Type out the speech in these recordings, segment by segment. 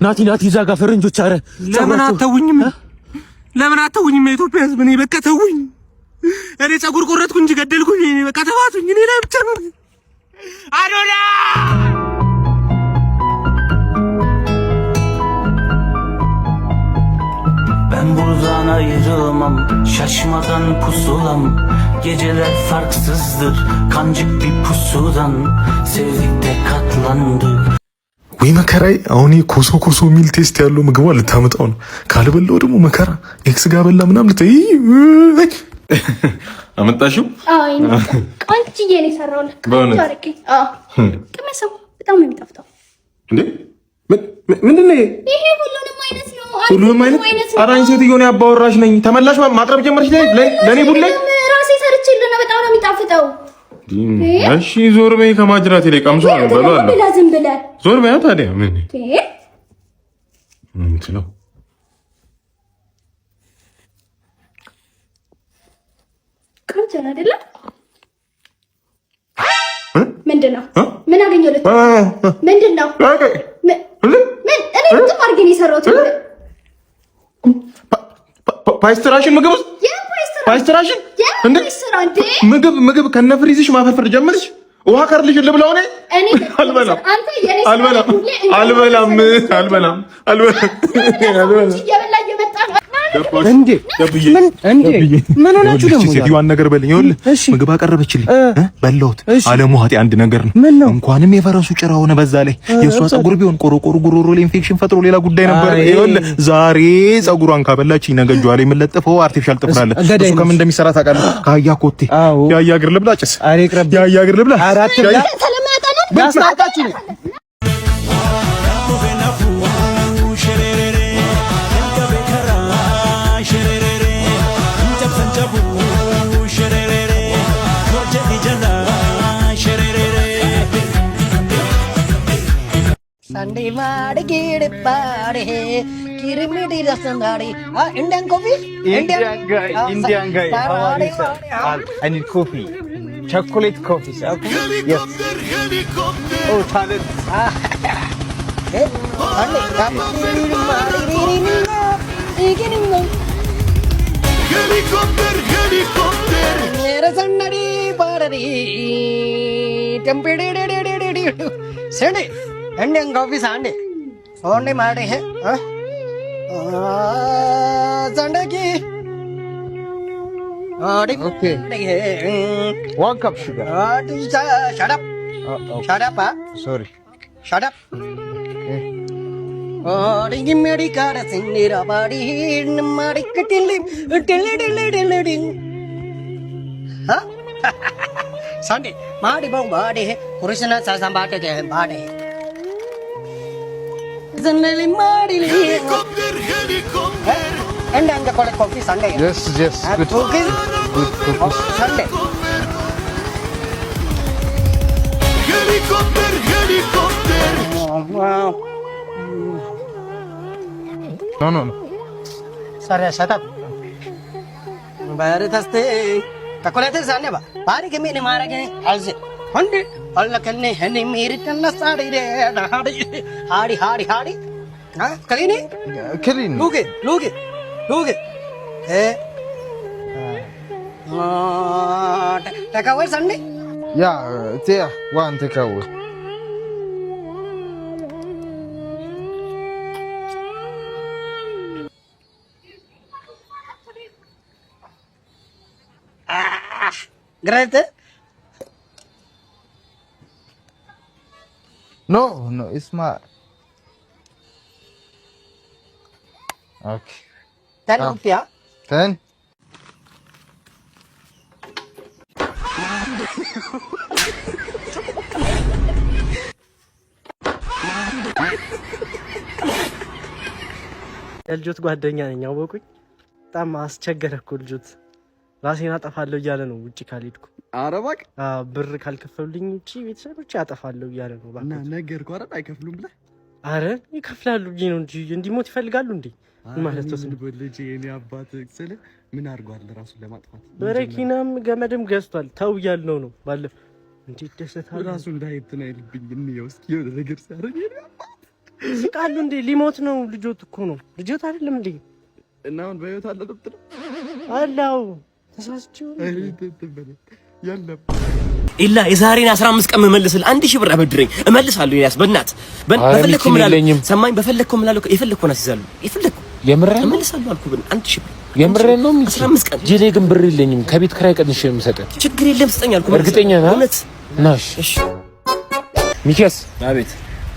ናቲ ዛጋ ፈረንጆች አረ ለምን አተውኝም የኢትዮጵያ ህዝብ እኔ በቃ ተውኝ እኔ ጸጉር ቆረጥኩ እንጂ ገደልኩኝ እኔ በቃ ተዋቱኝ እኔ ላይ ብቻ ነው አዶላ Ben buradan ayrılmam şaşmadan pusulam Geceler farksızdır kancık bir pusudan Sevdikte katlandık ወይ መከራይ አሁን ኮሶ ሚል ቴስት ያለው ምግብ ልታመጣው ነው ካልበለው ደግሞ መከራ ኤክስ ጋር በላ ምናምን ልትይ አመጣሽው አይ ቆንጆዬ ነው የሰራውልህ ታሪክ ቅመሰው በጣም ነው የሚጣፍጠው እንዴ ምንድነው ይሄ ሁሉንም አይነት አራኝ ሴትዮ ነው ያባወራሽ ነኝ ተመላሽ ማቅረብ ጀመርሽ ለኔ ቡሌ ራሴ ሰርችልህ ነው በጣም ነው የሚጣፍጠው እሺ ዞር በይ ከማጅራት ላይ ቀምሶ ነው በሏል ለዝም ብለህ ዞር በይ ታዲያ ምን እንትለው ካንተና አይደለ ምንድነው ምን አገኘሁለት ምንድነው ምን እኔ ጥም አድርጌ ነው የሰራሁት ፓይስትራሽን ፓይስትራሽን እንደ ምግብ ከነፍሪዝሽ ማፈርፈር ጀመርሽ ውሃ ከርልሽ ልብላው ነኝ አልበላም እንዴ ምን ሆናችሁ ደግሞ ሴትዮዋን ነገር በልኝ ይኸውልህ ምግብ አቀረበችልኝ በላሁት አለሙሃቴ አንድ ነገር ነው እንኳንም የፈረሱ ጭራ ሆነ በዛ ላይ የሷ ጸጉር ቢሆን ቆሮቆሩ ጉሮሮ ላይ ኢንፌክሽን ፈጥሮ ሌላ ጉዳይ ነበር ይኸውልህ ዛሬ ጸጉሯን ካበላችኝ ነገ ጇ ላይ የምለጥፈው አርቲፊሻል ጥፍር አለ እሱ ከምን እንደሚሰራ ታውቃለህ ከአህያ ኮቴ የአህያ እግር ልብላ ጭስ የአህያ እግር ልብላ አራት ያስታውቃችሁ Sunday made get party, kirimidi rasandari. Indian coffee? Indian guy. How are you, sir? I need coffee. Chocolate coffee, sir. Okay? Yes. Oh, talent. Hey, Sunday. Helicopter. Mera sandari party. Sunday. Indian coffee Sunday. Sunday मारे हैं, Sunday की. Okay. One cup sugar. Shut up. Shut up, Sorry. Shut up. Ringi meri kara sindira badi mari tilli. Huh? Sunday. Mari bang badi है. Kurusna sasam बाटे के हैं बाटे. Zaneli mari li. Helicopter. And the coffee Sunday. Yes. Good. Okay. Good. Sunday. Helicopter. Wow. No. Sorry, shut up. Bayar thaste. Takolate sane ba. Pari ke mene mara ke alse. Honde. Allah kanne hene mere tanna sadi re. Hari. Ha? Kalini? Killing. Look it. Eh. Take away Sunday? Yeah, there. One take away. Great. No, it's my. Okay. 10 rupiah. 10. ልጆት ጓደኛ ነኝ አወቁኝ በጣም አስቸገረኩ ልጆት ራሴን አጠፋለሁ እያለ ነው ውጪ ካልሄድኩ አረባክ ብር ካልከፈሉልኝ ውጪ ቤተሰቦች ያጠፋለሁ እያለ ነው እና ነገር ጓራ አይከፍሉም ብለ አረ ይከፍላሉ ነው እንጂ እንዲሞት ይፈልጋሉ እንዴ ማለት ነው ልጅ የኔ አባት ስለ ምን አርጓል ራሱን ለማጥፋት በረኪናም ገመድም ገዝቷል ተው ያልነው ነው ባለፈ እንዴ ደስታ ራሱ እንዳይተና ይልብኝ እንየው እስኪ የሆነ ነገር ሲያረግ ስቃሉ እንዴ? ሊሞት ነው። ልጆት እኮ ነው። ልጆት አይደለም እንዴ? እና አሁን በህይወት አለ ቁጥር አላው ተሳስቼው ያለም ኢላ የዛሬን 15 ቀን መመለስልህ 1000 ብር አበድረኝ እመልሳለሁ። ያስ በእናትህ በፈለኩ ምላለው ሰማኝ። በፈለኩ ምላለው የፈለኩ ነው አስይዛለሁ። የፈለኩ የምሬን እመልሳለሁ አልኩ። ግን 1000 ብር የምሬን ነው። 15 ቀን ጄሌ ግን ብር የለኝም። ከቤት ክራይ ቀንሼ የምሰጠህ። ችግር የለም ስጠኝ አልኩ። እርግጠኛ ነህ? እውነት ናሽ? እሺ ሚኪያስ፣ አቤት።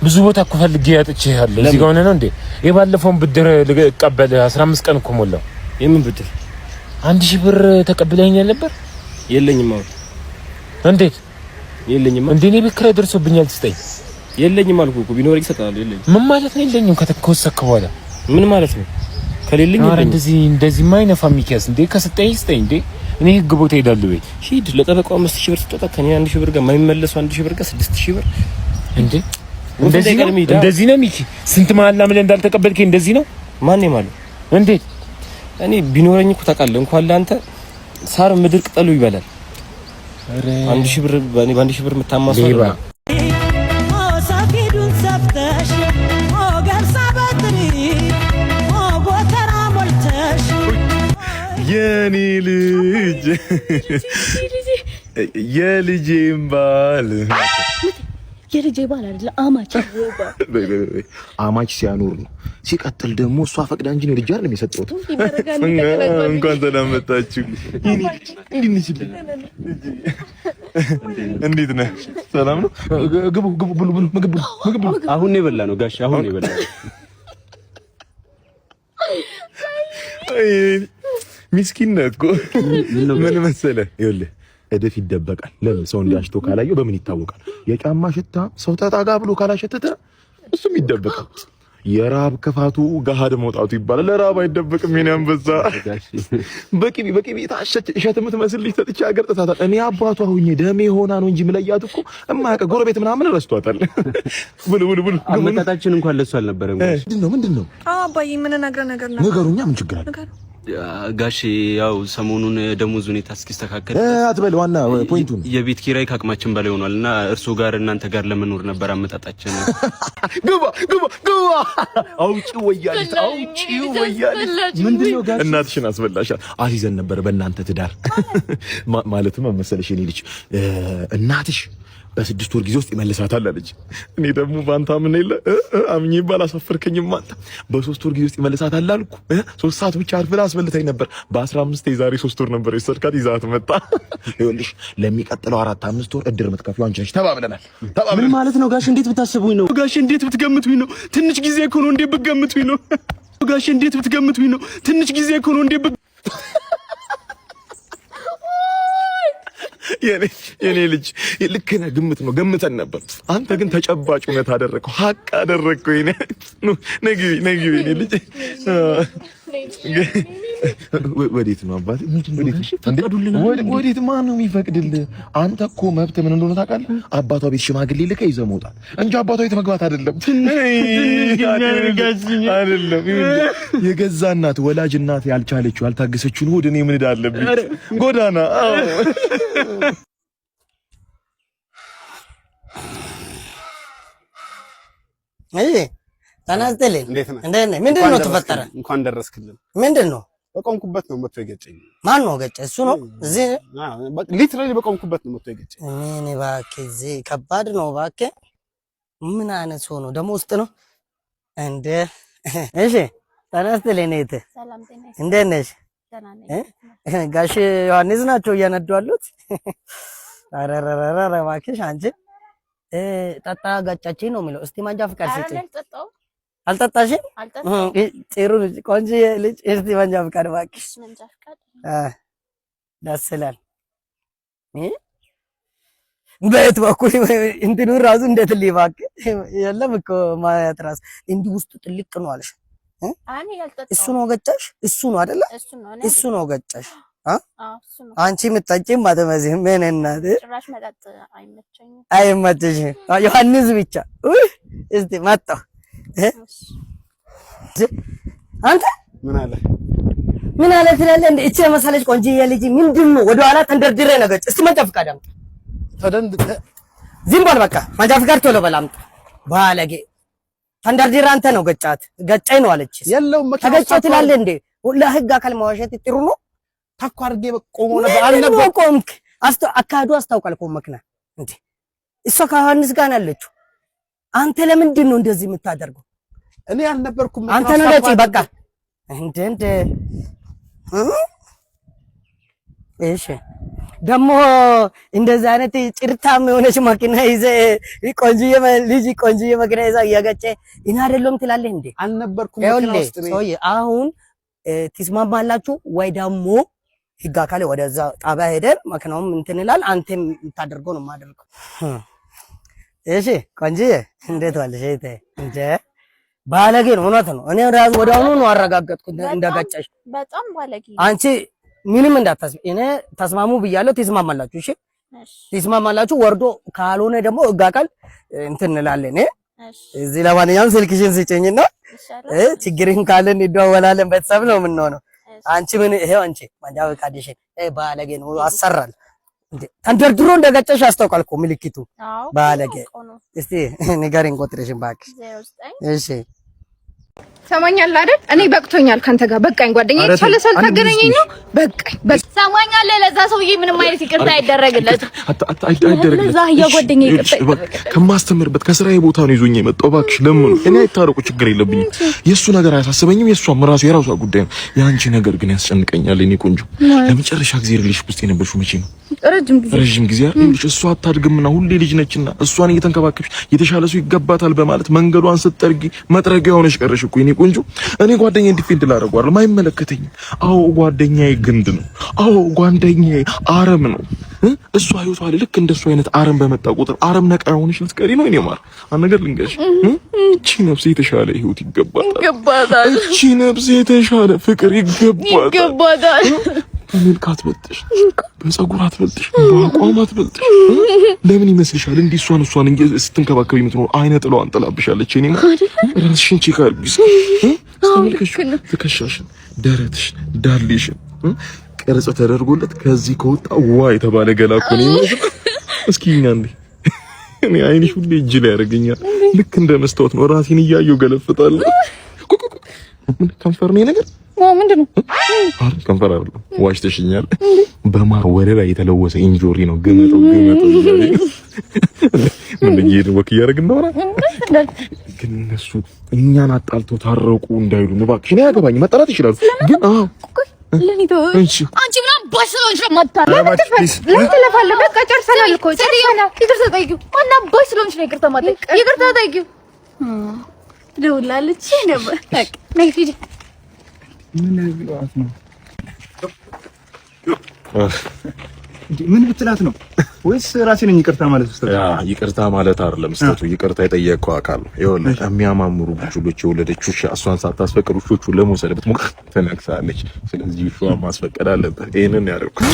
ብዙ ቦታ እኮ ፈልጌ ያጥቼሃለሁ። እዚህ ጋር ሆነ ነው እንዴ? የባለፈውን ብድር ልቀበል 15 ቀን እኮ ሞላው። የምን ብድር? 1000 ብር ተቀብለኸኛል ነበር? የለኝም። አሁን እንዴት የለኝም? እንዴ እኔ ቤት ክራይ ደርሶብኛል። ትስጠኝ። የለኝም አልኩ እኮ። ቢኖር ይሰጣል። የለኝም። ምን ማለት ነው የለኝም? ከተከወሰከ በኋላ ምን ማለት ነው? ከሌለኝ የለኝም። እንደዚህ ማይነፋ ሚኪያስ፣ እንዴ ከሰጠኝ ስጠኝ። እንዴ እኔ ህግ ቦታ ሄዳለሁ። ወይ ሂድ። ለጠበቃው 5000 ብር ስጠጣ ከኔ 1000 ብር ጋር የማይመለሰው 1000 ብር ጋር 6000 ብር እንዴ እንደዚህ ነው ሚኪ። ስንት መሀላ ምን እንዳልተቀበልከኝ እንደዚህ ነው። ማን ማለት እንዴት? እኔ ቢኖረኝ እኮ ታውቃለህ፣ እንኳን ለአንተ ሳር ምድር ቅጠሉ ይበላል። አረ 1000 ብር በ1000 ብር የምታማሰው የኔ ልጅ የልጄም ባል የልጄ ባል አይደለ አማች አማች ሲያኖር ነው። ሲቀጥል ደግሞ እሷ ፈቅዳ እንጂ ነው ልጅ አይደለም የሰጠሁት። እንኳን ሰላም መጣችሁ። እንዴት ነህ? ሰላም ነው? ግቡ ብሉ ምግብ ብሉ። አሁን ነው የበላነው ጋሽ፣ አሁን ነው የበላነው። ሚስኪን ነህ እኮ። ምን መሰለህ፣ ይኸውልህ እድፍ ይደበቃል። ለምን ሰው እንዲያሽቶ ካላየው በምን ይታወቃል? የጫማ ሽታ ሰው ተጣጋ ብሎ ካላሸተተ እሱም ይደበቃል። የራብ ክፋቱ ገሃድ መውጣቱ ይባላል። ለራብ አይደበቅም። የኔ አንበሳ በቂቤ ታሸች እሸት የምትመስል ልጅ ሰጥቼ አገር ጥታታል። እኔ አባቷ ሁኜ ደሜ ሆና ነው እንጂ ምለያት እኮ እማያውቅ ጎረቤት ምናምን ረስቷታል። ብሉ። አመጣጣችን እንኳን ለሱ አልነበረም። ምንድን ነው? አባዬ ምን ነግረህ ነገር ነበር። ነገሩኛ ምን ችግር አለ? ጋሽ ያው ሰሞኑን ደሞዝ ሁኔታ እስኪስተካከል አትበል። ዋና ፖይንቱን የቤት ኪራይ ከአቅማችን በላይ ሆኗልና እርሶ ጋር እናንተ ጋር ለመኖር ነበር አመጣጣችን። ግባ አውጪው ወያሊት ምንድነው ጋሽ? እናትሽን አስበላሻል። አሲዘን ነበር በእናንተ ትዳር ማለትም መሰለሽ የኔ ልጅ እናትሽ በ6 ወር ጊዜ ውስጥ ይመልሳታል አለች። እኔ ደግሞ ባንታ ምን ይለ አምኜ ባላሳፈርከኝም አንተ በ3 ወር ጊዜ ውስጥ ይመልሳታል አልኩ። 3 ሰዓት ብቻ አርፍላ አስበልታኝ ነበር። በ15 የዛሬ 3 ወር ነበር የሰርካት ይዛት መጣ። ይኸውልሽ ለሚቀጥለው 4-5 ወር እድር መትከፊው አንቺ ነሽ። ተባብለናል። ምን ማለት ነው ጋሽ? እንዴት ብታስቡኝ ነው ጋሽ? እንዴት ብትገምቱኝ ነው? ትንሽ ጊዜ እኮ ነው። እንዴት ብትገምቱኝ ነው ጋሽ? እንዴት ብትገምቱኝ ነው? ትንሽ ጊዜ እኮ ነው። እንዴት የኔ ልጅ ልክ ነህ። ግምት ነው ገምተን ነበር። አንተ ግን ተጨባጭ እውነት አደረግከው፣ ሀቅ አደረግከው። ነግቢ የኔ ልጅ ወዴት ነው አባቴ? ወዴት? ማን ነው የሚፈቅድልህ? አንተ እኮ መብት ምን እንደሆነ ታውቃለህ? አባቷ ቤት ሽማግሌ ልከህ ይዘህ መውጣት እንጂ አባቷ ቤት መግባት አይደለም። አይደለም የገዛ እናት ወላጅ እናት ያልቻለችው ያልታገሰችውን ሆድ እኔ ምን እዳለብኝ? ጎዳና ተናስተልኝ። እንዴት ነህ? ምንድን ነው ተፈጠረ? እንኳን ደረስክልን። ምንድን ነው? በቆምኩበት ነው መጥቶ የገጨኝ። ማን ነው ገጨ? እሱ ነው እዚህ ሊትራሊ በቆምኩበት ነው መጥቶ የገጨኝ። እኔ እባክህ እዚህ ከባድ ነው እባክህ። ምን አይነት ሰው ነው ደግሞ? ውስጥ ነው እንደ እሺ። ተናስተልኝ ነህ? እንዴት ነሽ? ጋሽ ዮሐንስ ናቸው እያነዱ አሉት። አረረረረ እባክሽ አንቺ ጠጣ ጋጫችኝ ነው የሚለው። እስቲ ማንጃ ፍቃድ ስጪኝ። አልጠጣሽም? ጥሩ ልጅ ቆንጆ ልጅ። እስቲ ማንጃ ፍቃድ እባክሽ። ደስ ይላል። በየት በኩል እንትኑ ራሱ እንዴት እባክህ የለም እኮ ማየት ራሱ እንዲህ ውስጡ ጥልቅ ነው አለሽ። እሱ ነው ገጫሽ? እሱ ነው አይደለ? እሱ ነው ገጫሽ? አንቺ የምትጠጪም አትመስይም። ምን እናት ጭራሽ መጠጥ አይመቸኝም። አይመቸሽም? ዮሐንስ ብቻ እስቲ መጣሁ። አንተ ምን አለ ትላለህ እንዴ? እቺ መሰለሽ ቆንጆዬ ልጅ ምንድን ነው ወደ ኋላ ተንደርድሬ ነገጭ። እስቲ መንጃ ፍቃድ አምጣ። ዝም በል በቃ። መንጃ ፍቃድ ቶሎ በል አምጣ። ባለጌ ተንደርድራ አንተ ነው ገጫኝ ነው አለች። የለውም መኪና ተገጨው ትላለህ እንዴ? ለህግ አካል ማዋሸት ጥሩ ነው። ታኳርጌ ቆሞ ነበር አልነበረ ቆምክ አካዱ አስታውቃል። ቆም መኪና እንዴ እሷ ከዮሐንስ ጋር አለችው። አንተ ለምንድን ነው እንደዚህ የምታደርገው? እኔ አልነበርኩም። አንተ ነው ገጭ በቃ እንደ እሺ ደግሞ እንደዛ አይነት ጭርታም የሆነች መኪና ይዘህ ቆንጆዬ መኪና ይዘህ እያገጨ እኔ አይደለም ትላለህ እንዴ? አልነበርኩም። አሁን ትስማማላችሁ ወይ ደግሞ ህግ አካል ወደዛ ጣቢያ ሄደን መኪናውም እንትን ይላል። አንተም የምታደርገው ነው የማደርገው። እሺ ቆንጆዬ እንዴት ዋልሽ? እንደ ባለጌ ነው። እውነት ነው። እኔ ራሱ ወዲያውኑ ነው አረጋገጥኩት እንደገጨሽ። በጣም ባለጌ አንቺ ምንም እንዳታስቢ። እኔ ተስማሙ ብያለሁ። ትስማማላችሁ? እሺ ትስማማላችሁ? ወርዶ ካልሆነ ደግሞ ህግ አካል እንትን እንላለን። እዚህ ለማንኛውም ስልክሽን ስጭኝና ችግርን ካለን እንደዋወላለን። ቤተሰብ ነው የምንሆነው። አንቺ ምን ይሄው አንቺ መንጃ ፈቃድሽን ባለጌ ነው አሰራል እንዴ? ተንደርድሮ እንደገጨሽ አስታውቃል እኮ ምልክቱ። ባለጌ እስቲ ንገሪኝ ቁጥርሽን እባክሽ። እሺ ሰማኛለህ አይደል? እኔ በቅቶኛል ካንተ ጋር በቃኝ። ጓደኛዬ ሰለሰል ታገናኘኝ ነው በቃኝ። ሰማኛለህ? ለዛ ሰውዬ ምንም አይነት ይቅርታ አይደረግለትም። ለዛ ያጓደኛዬ ይቅርታ ከማስተምርበት ከስራዬ ቦታ ነው ይዞኝ የመጣው። እባክሽ ለምን እኔ አይታረቁ ችግር የለብኝም። የሱ ነገር አያሳስበኝም። የሷም ራሱ የራሷ ጉዳይ ነው። ያንቺ ነገር ግን ያስጨንቀኛል። እኔ ቆንጆ ለመጨረሻ ጊዜ ሪሌሽን ውስጥ የነበርሽው መቼ ነው? ረጅም ጊዜ አይደል? እሷ አታድግምና ሁሌ ልጅ ነችና እሷን እየተንከባከብሽ የተሻለ ሰው ይገባታል በማለት መንገዷን ስትጠርጊ መጥረጊያ ሆነሽ ቀረሽ እኮ የኔ ቆንጆ። እኔ ጓደኛዬን ዲፌንድ ላደርገው አይደለም፣ አይመለከተኝም። አዎ ጓደኛዬ ግንድ ነው። አዎ ጓደኛዬ አረም ነው። እሷ ህይወቷ ላይ ልክ እንደሱ አይነት አረም በመጣ ቁጥር አረም ነቃ ሆነሽ ልትቀሪ ነው። እኔ ማር አንድ ነገር ልንገርሽ፣ እቺ ነፍስ የተሻለ ህይወት ይገባታል። እቺ ነፍስ የተሻለ ፍቅር ይገባታል። በመልክ አትበልጥሽ፣ በፀጉር አትበልጥሽ፣ በአቋም አትበልጥሽ። ለምን ይመስልሻል እንዲህ እሷን ስትንከባከብ የምትኖር አይነ ጥላዋን ጥላብሻለች። እኔ ራስሽን ቼክ አድርጊ። ተመልከሽ፣ ትከሻሽን፣ ደረትሽን፣ ዳሌሽን ቅርጽ ተደርጎለት ከዚህ ከወጣ ዋ የተባለ ገላ እኮ ነው የሚመስለው። እስኪ እኛ እኔ አይንሽ ሁሌ እጅ ላይ ያደርገኛል። ልክ እንደ መስታወት ነው። ራሴን እያየሁ ገለፍጣለሁ። ምን ከንፈር ነው ነገር ምንድን ነው? ከንፈር አይደለም፣ ዋሽተሽኛል። በማር ወለላ የተለወሰ ኢንጆሪ ነው። ግመጦ ምን ይሄድ ወክ እያደረግን ነው። ግን እነሱ እኛን አጣልተው ታረቁ እንዳይሉ ነው። እባክሽ እኔ ያገባኝ መጠራት ይችላሉ። ግን አንቺ ምን አባሽ ነው ጀማታ ለምን በቃ ጨርሰናል እኮ ይቅርታ ጠይቂው። ማን አባሽ ስለሆንሽ ነው ይቅርታ ማለት? ይቅርታ ጠይቂው። ደውላለች ነበር በቃ ነይ ሂጂ። ምን ብትላት ነው? ወይስ ራሴ ነኝ ይቅርታ ማለት ነው? ይቅርታ ማለት አይደለም ስተቱ። ይቅርታ የጠየቀው አካል ነው። ይኸውልህ የሚያማምሩ ቡችሎች የወለደችው እሷን ሳታስፈቅድ ውሾቹን ለመውሰድ ብትሞክር ትነክሳለች። ስለዚህ ውሻዋን ማስፈቀድ አለበት። ይሄንን ያደርኩት